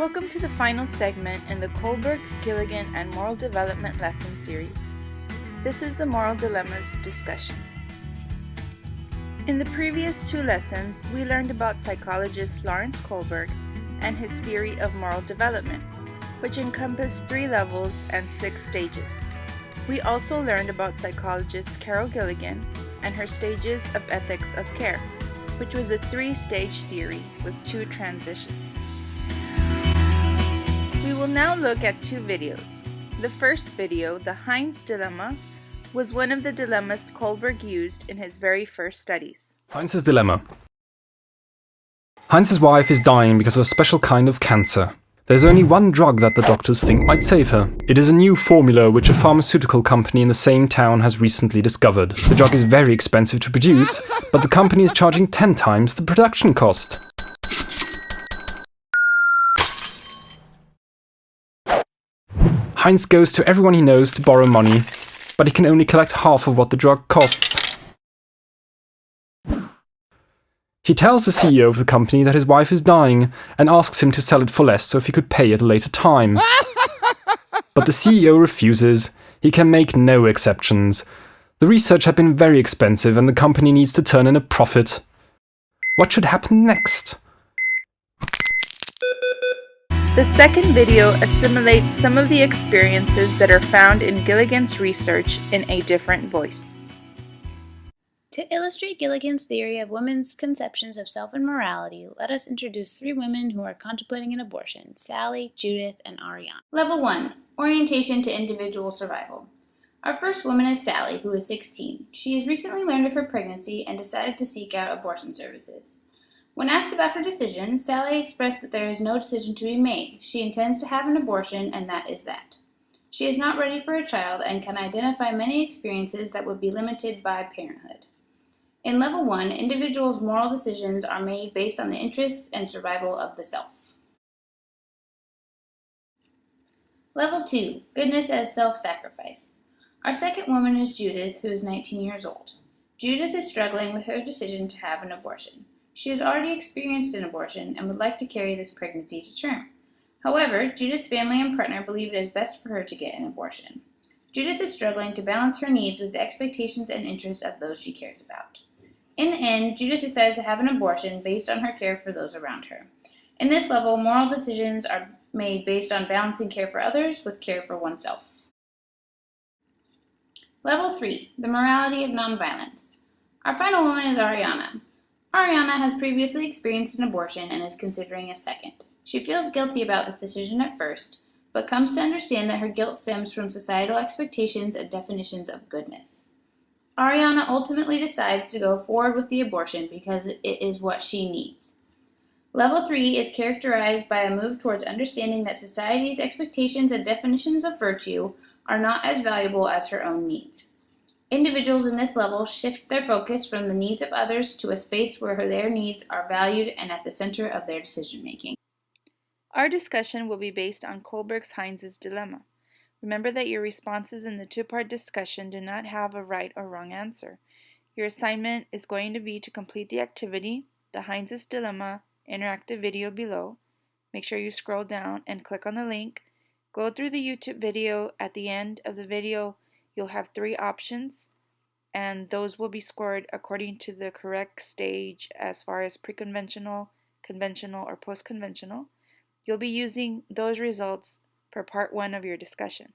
Welcome to the final segment in the Kohlberg, Gilligan, and Moral Development lesson series. This is the Moral Dilemmas discussion. In the previous two lessons, we learned about psychologist Lawrence Kohlberg and his theory of moral development, which encompassed 3 levels and 6 stages. We also learned about psychologist Carol Gilligan and her stages of ethics of care, which was a 3-stage theory with 2 transitions. We will now look at 2 videos. The first video, the Heinz dilemma, was one of the dilemmas Kohlberg used in his very first studies. Heinz's dilemma. Heinz's wife is dying because of a special kind of cancer. There's only one drug that the doctors think might save her. It is a new formula which a pharmaceutical company in the same town has recently discovered. The drug is very expensive to produce, but the company is charging 10 times the production cost. Heinz goes to everyone he knows to borrow money, but he can only collect half of what the drug costs. He tells the CEO of the company that his wife is dying and asks him to sell it for less so if he could pay at a later time. But the CEO refuses. He can make no exceptions. The research had been very expensive and the company needs to turn in a profit. What should happen next? The second video assimilates some of the experiences that are found in Gilligan's research in a different voice. To illustrate Gilligan's theory of women's conceptions of self and morality, let us introduce 3 women who are contemplating an abortion: Sally, Judith, and Ariana. Level 1. Orientation to individual survival. Our first woman is Sally, who is 16. She has recently learned of her pregnancy and decided to seek out abortion services. When asked about her decision, Sally expressed that there is no decision to be made. She intends to have an abortion, and that is that. She is not ready for a child and can identify many experiences that would be limited by parenthood. In Level 1, individuals' moral decisions are made based on the interests and survival of the self. Level 2, goodness as self-sacrifice. Our second woman is Judith, who is 19 years old. Judith is struggling with her decision to have an abortion. She has already experienced an abortion and would like to carry this pregnancy to term. However, Judith's family and partner believe it is best for her to get an abortion. Judith is struggling to balance her needs with the expectations and interests of those she cares about. In the end, Judith decides to have an abortion based on her care for those around her. In this level, moral decisions are made based on balancing care for others with care for oneself. Level 3, the morality of nonviolence. Our final woman is Ariana. Ariana has previously experienced an abortion and is considering a second. She feels guilty about this decision at first, but comes to understand that her guilt stems from societal expectations and definitions of goodness. Ariana ultimately decides to go forward with the abortion because it is what she needs. Level 3 is characterized by a move towards understanding that society's expectations and definitions of virtue are not as valuable as her own needs. Individuals in this level shift their focus from the needs of others to a space where their needs are valued and at the center of their decision-making. Our discussion will be based on Kohlberg's Heinz's dilemma. Remember that your responses in the 2-part discussion do not have a right or wrong answer. Your assignment is going to be to complete the activity, the Heinz's dilemma interactive video below. Make sure you scroll down and click on the link. Go through the YouTube video. At the end of the video, you'll have 3 options, and those will be scored according to the correct stage as far as pre-conventional, conventional, or post-conventional. You'll be using those results for part 1 of your discussion.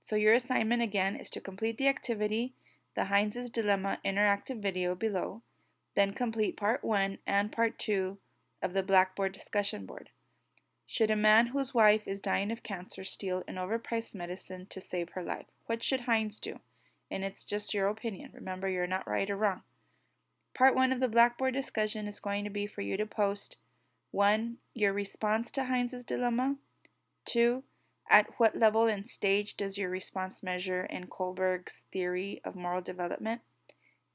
So your assignment again is to complete the activity, the Heinz's dilemma interactive video below, then complete part 1 and part 2 of the Blackboard discussion board. Should a man whose wife is dying of cancer steal an overpriced medicine to save her life? What should Heinz do? And it's just your opinion. Remember, you're not right or wrong. Part 1 of the Blackboard discussion is going to be for you to post 1. Your response to Heinz's dilemma. 2. At what level and stage does your response measure in Kohlberg's theory of moral development?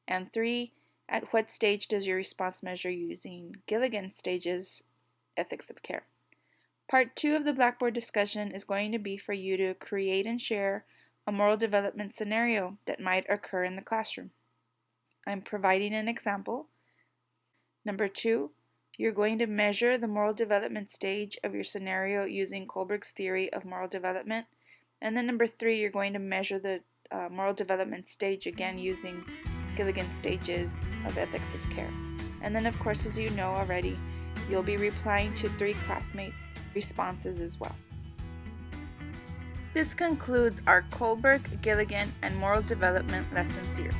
And 3. At what stage does your response measure using Gilligan's stages, ethics of care? Part 2 of the Blackboard discussion is going to be for you to create and share a moral development scenario that might occur in the classroom. I'm providing an example. Number 2, You're going to measure the moral development stage of your scenario using Kohlberg's theory of moral development. And then number 3, you're going to measure the moral development stage again using Gilligan's stages of ethics of care. And then of course, as you know already, you'll be replying to 3 classmates' responses as well. This concludes our Kohlberg, Gilligan, and moral development lesson series.